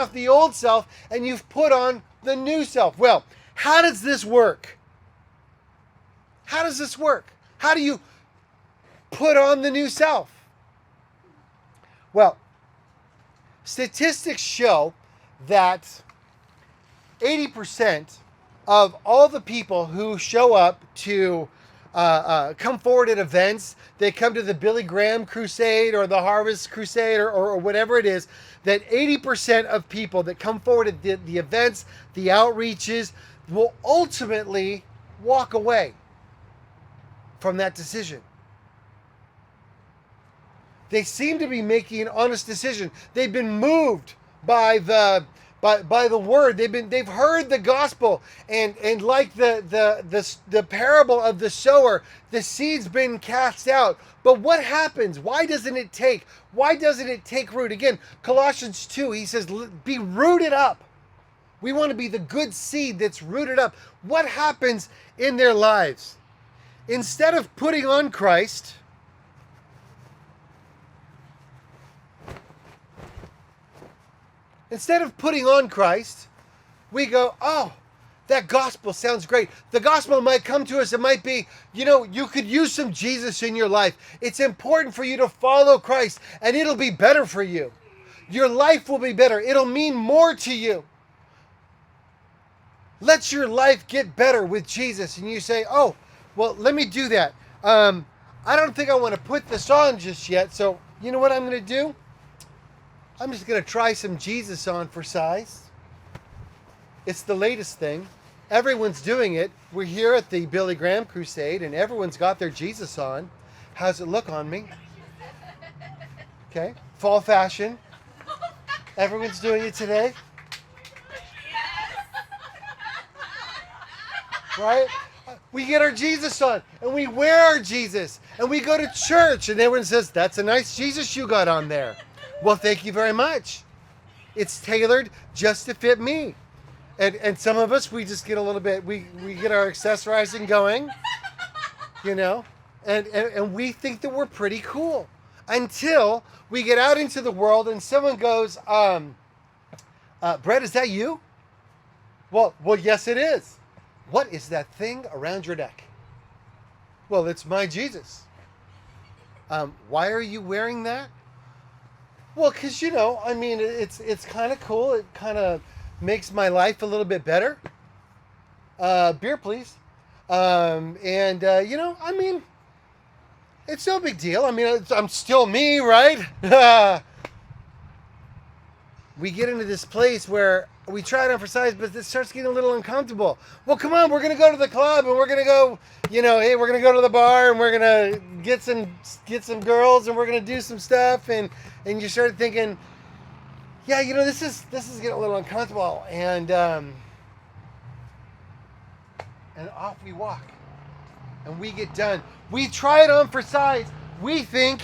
off the old self and you've put on the new self. Well, how does this work? How does this work? How do you put on the new self? Well, statistics show that 80% of all the people who show up to come forward at events, they come to the Billy Graham Crusade or the Harvest Crusade or whatever it is, that 80% of people that come forward at the events, the outreaches, will ultimately walk away from that decision. They seem to be making an honest decision. They've been moved by the word. They've heard the gospel, and like the parable of the sower, the seed's been cast out. But what happens? Why doesn't it take root? Again, Colossians 2, he says, be rooted up. We want to be the good seed that's rooted up. What happens in their lives? Instead of putting on Christ, we go, oh, that gospel sounds great. The gospel might come to us. It might be, you could use some Jesus in your life. It's important for you to follow Christ, and it'll be better for you. Your life will be better. It'll mean more to you. Let your life get better with Jesus. And you say, oh, well, let me do that. I don't think I want to put this on just yet. So you know what I'm going to do? I'm just going to try some Jesus on for size. It's the latest thing. Everyone's doing it. We're here at the Billy Graham Crusade, and everyone's got their Jesus on. How's it look on me? Okay. Fall fashion. Everyone's doing it today. Right? We get our Jesus on, and we wear our Jesus, and we go to church, and everyone says, that's a nice Jesus you got on there. Well, thank you very much. It's tailored just to fit me. And some of us, we just get a little bit, we get our accessorizing going, and we think that we're pretty cool until we get out into the world and someone goes, Brett, is that you? Well, yes, it is. What is that thing around your neck? Well, it's my Jesus. Why are you wearing that? Well, because, it's kind of cool. It kind of makes my life a little bit better. Beer, please. It's no big deal. I'm still me, right? We get into this place where we try it on for size, but it starts getting a little uncomfortable. Well, come on, we're going to go to the club, and we're going to go, hey, we're going to go to the bar, and we're going to get some girls, and we're going to do some stuff, and you start thinking, yeah, this is getting a little uncomfortable, and off we walk, and we get done. We try it on for size. We think,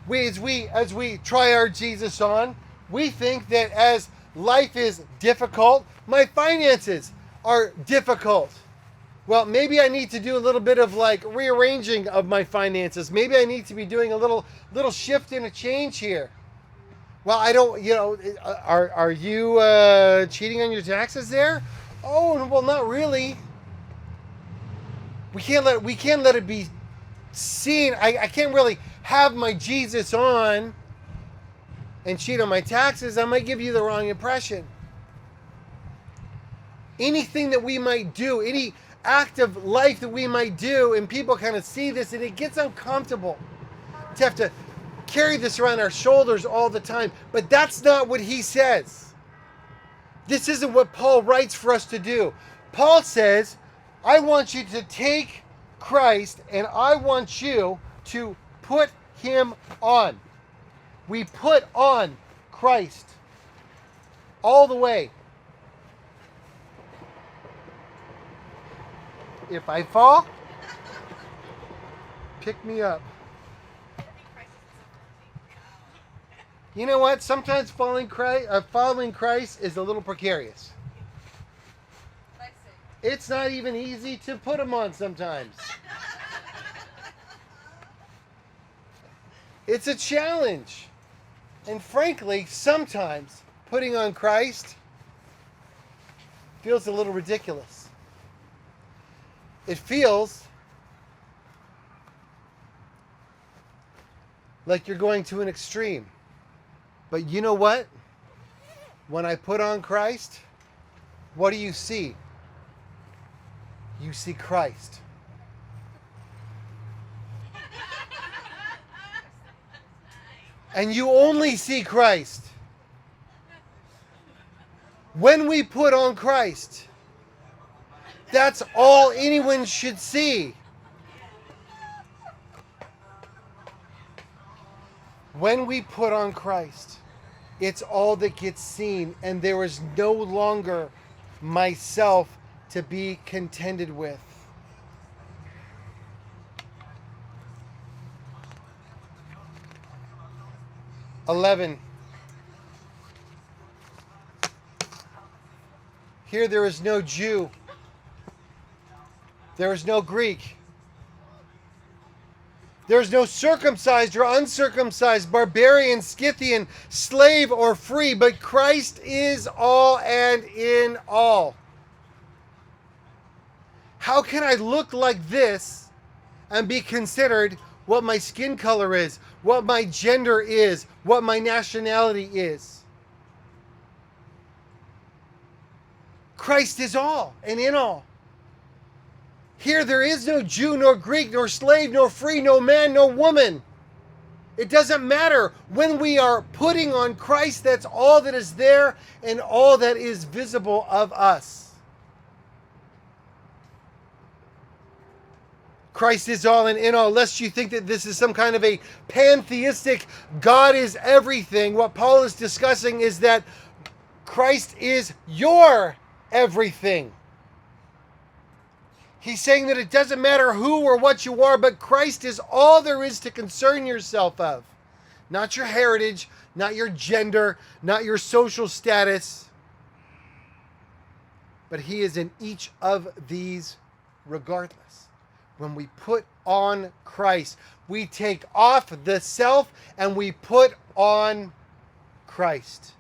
as we try our Jesus on, we think that as life is difficult, my finances are difficult. Well, maybe I need to do a little bit of rearranging of my finances. Maybe I need to be doing a little shift and a change here. Well, I don't, are you cheating on your taxes there? Oh, well, not really. We can't let it be seen. I can't really have my Jesus on and cheat on my taxes. I might give you the wrong impression. Anything that we might do, any act of life that we might do, and people kind of see this, and it gets uncomfortable to have to carry this around our shoulders all the time. But that's not what he says. This isn't what Paul writes for us to do. Paul says, I want you to take Christ, and I want you to put him on. We put on Christ all the way. If I fall, pick me up. You know what? Sometimes following Christ is a little precarious. It's not even easy to put him on sometimes. It's a challenge. And frankly, sometimes putting on Christ feels a little ridiculous. It feels like you're going to an extreme. But you know what? When I put on Christ, what do you see? You see Christ. And you only see Christ. When we put on Christ, that's all anyone should see. When we put on Christ, it's all that gets seen, and there is no longer myself to be contended with. Here there is no Jew. There is no Greek. There is no circumcised or uncircumcised, barbarian, Scythian, slave or free, but Christ is all and in all. How can I look like this and be considered what my skin color is, what my gender is, what my nationality is? Christ is all and in all. Here there is no Jew, nor Greek, nor slave, nor free, no man, no woman. It doesn't matter. When we are putting on Christ, that's all that is there and all that is visible of us. Christ is all and in all. Lest you think that this is some kind of a pantheistic God is everything. What Paul is discussing is that Christ is your everything. He's saying that it doesn't matter who or what you are, but Christ is all there is to concern yourself of. Not your heritage, not your gender, not your social status. But he is in each of these regardless. When we put on Christ, we take off the self and we put on Christ.